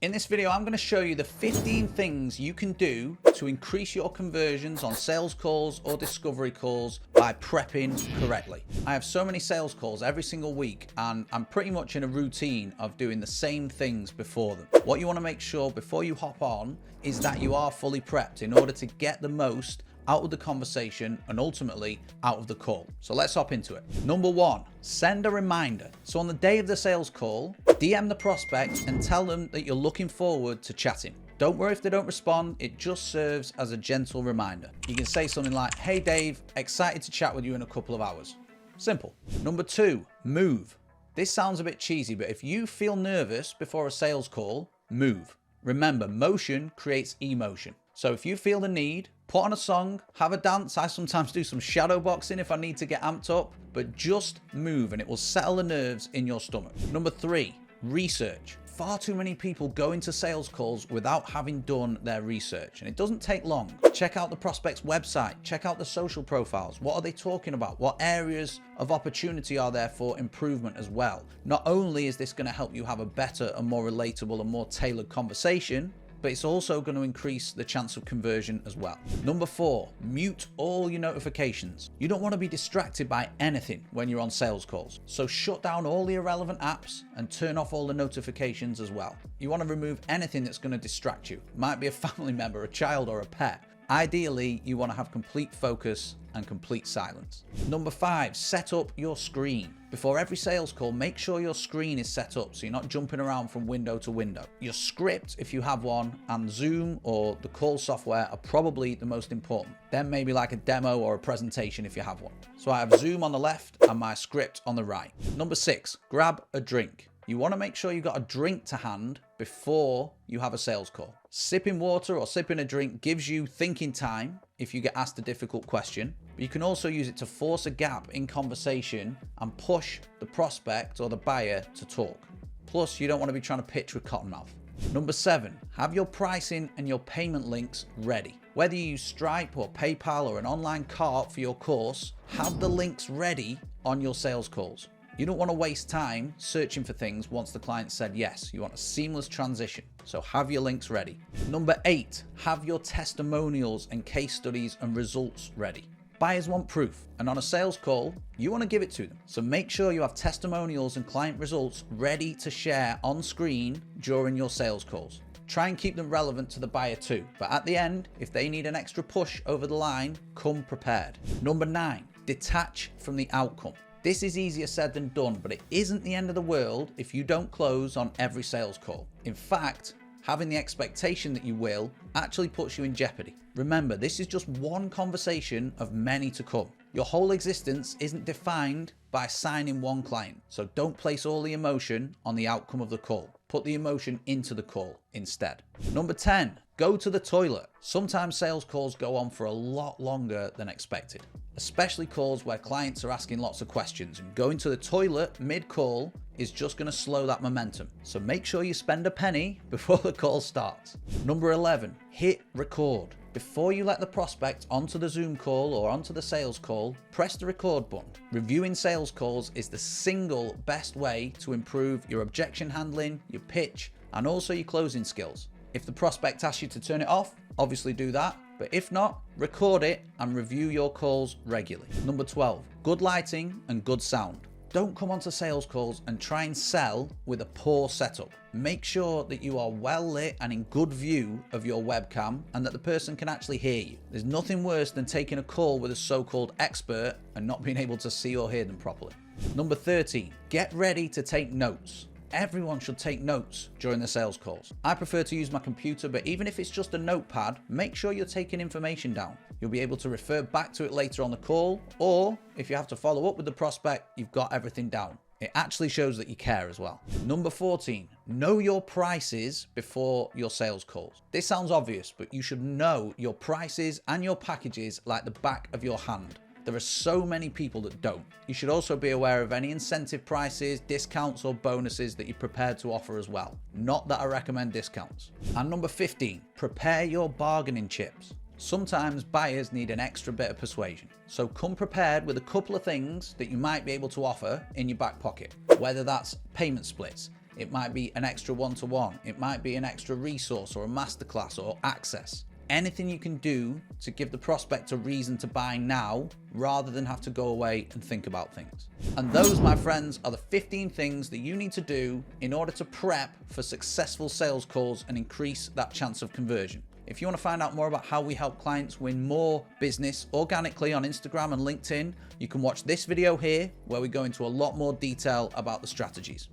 In this video, I'm going to show you the 15 things you can do to increase your conversions on sales calls or discovery calls by prepping correctly. I have so many sales calls every single week, and I'm pretty much in a routine of doing the same things before them. What you want to make sure before you hop on is that you are fully prepped in order to get the most out of the conversation and ultimately out of the call. So let's hop into it. Number one, send a reminder. So on the day of the sales call, DM the prospect and tell them that you're looking forward to chatting. Don't worry if they don't respond, it just serves as a gentle reminder. You can say something like, "Hey Dave, excited to chat with you in a couple of hours." Simple. Number two, move. This sounds a bit cheesy, but if you feel nervous before a sales call, move. Remember, motion creates emotion. So if you feel the need, put on a song, have a dance. I sometimes do some shadow boxing if I need to get amped up, but just move and it will settle the nerves in your stomach. Number three, research. Far too many people go into sales calls without having done their research, and it doesn't take long. Check out the prospect's website, check out the social profiles. What are they talking about? What areas of opportunity are there for improvement as well? Not only is this going to help you have a better and more relatable and more tailored conversation, but it's also going to increase the chance of conversion as well. Number four, mute all your notifications. You don't want to be distracted by anything when you're on sales calls. So shut down all the irrelevant apps and turn off all the notifications as well. You want to remove anything that's going to distract you. It might be a family member, a child, or a pet. Ideally, you want to have complete focus and complete silence. Number five, set up your screen. Before every sales call, make sure your screen is set up so you're not jumping around from window to window. Your script, if you have one, and Zoom or the call software are probably the most important. Then maybe like a demo or a presentation if you have one. So I have Zoom on the left and my script on the right. Number six, grab a drink. You want to make sure you've got a drink to hand before you have a sales call. Sipping water or sipping a drink gives you thinking time if you get asked a difficult question, but you can also use it to force a gap in conversation and push the prospect or the buyer to talk. Plus, you don't want to be trying to pitch with cottonmouth. Number seven, have your pricing and your payment links ready. Whether you use Stripe or PayPal or an online cart for your course, have the links ready on your sales calls. You don't want to waste time searching for things once the client said yes. You want a seamless transition, so have your links ready. Number eight, have your testimonials and case studies and results ready. Buyers want proof, and on a sales call, you want to give it to them. So make sure you have testimonials and client results ready to share on screen during your sales calls. Try and keep them relevant to the buyer too, but at the end, if they need an extra push over the line, come prepared. Number nine, detach from the outcome. This is easier said than done, but it isn't the end of the world if you don't close on every sales call. In fact, having the expectation that you will actually puts you in jeopardy. Remember, this is just one conversation of many to come. Your whole existence isn't defined by signing one client, so don't place all the emotion on the outcome of the call. Put the emotion into the call instead. Number 10, go to the toilet. Sometimes sales calls go on for a lot longer than expected, especially calls where clients are asking lots of questions, and going to the toilet mid-call is just going to slow that momentum. So make sure you spend a penny before the call starts. Number 11, hit record. Before you let the prospect onto the Zoom call or onto the sales call, press the record button. Reviewing sales calls is the single best way to improve your objection handling, your pitch, and also your closing skills. If the prospect asks you to turn it off, obviously do that. But if not, record it and review your calls regularly. Number 12, good lighting and good sound. Don't come onto sales calls and try and sell with a poor setup. Make sure that you are well lit and in good view of your webcam and that the person can actually hear you. There's nothing worse than taking a call with a so-called expert and not being able to see or hear them properly. Number 13, get ready to take notes. Everyone should take notes during the sales calls. I prefer to use my computer, but even if it's just a notepad, make sure you're taking information down. You'll be able to refer back to it later on the call, or if you have to follow up with the prospect, you've got everything down. It actually shows that you care as well. Number 14, know your prices before your sales calls. This sounds obvious, but you should know your prices and your packages like the back of your hand. There are so many people that don't. You should also be aware of any incentive prices, discounts, or bonuses that you're prepared to offer as well. Not that I recommend discounts. And number 15, prepare your bargaining chips. Sometimes buyers need an extra bit of persuasion. So come prepared with a couple of things that you might be able to offer in your back pocket, whether that's payment splits, It might be an extra one-to-one. It might be an extra resource or a masterclass or access. Anything you can do to give the prospect a reason to buy now rather than have to go away and think about things. And those, my friends, are the 15 things that you need to do in order to prep for successful sales calls and increase that chance of conversion. If you want to find out more about how we help clients win more business organically on Instagram and LinkedIn, you can watch this video here where we go into a lot more detail about the strategies.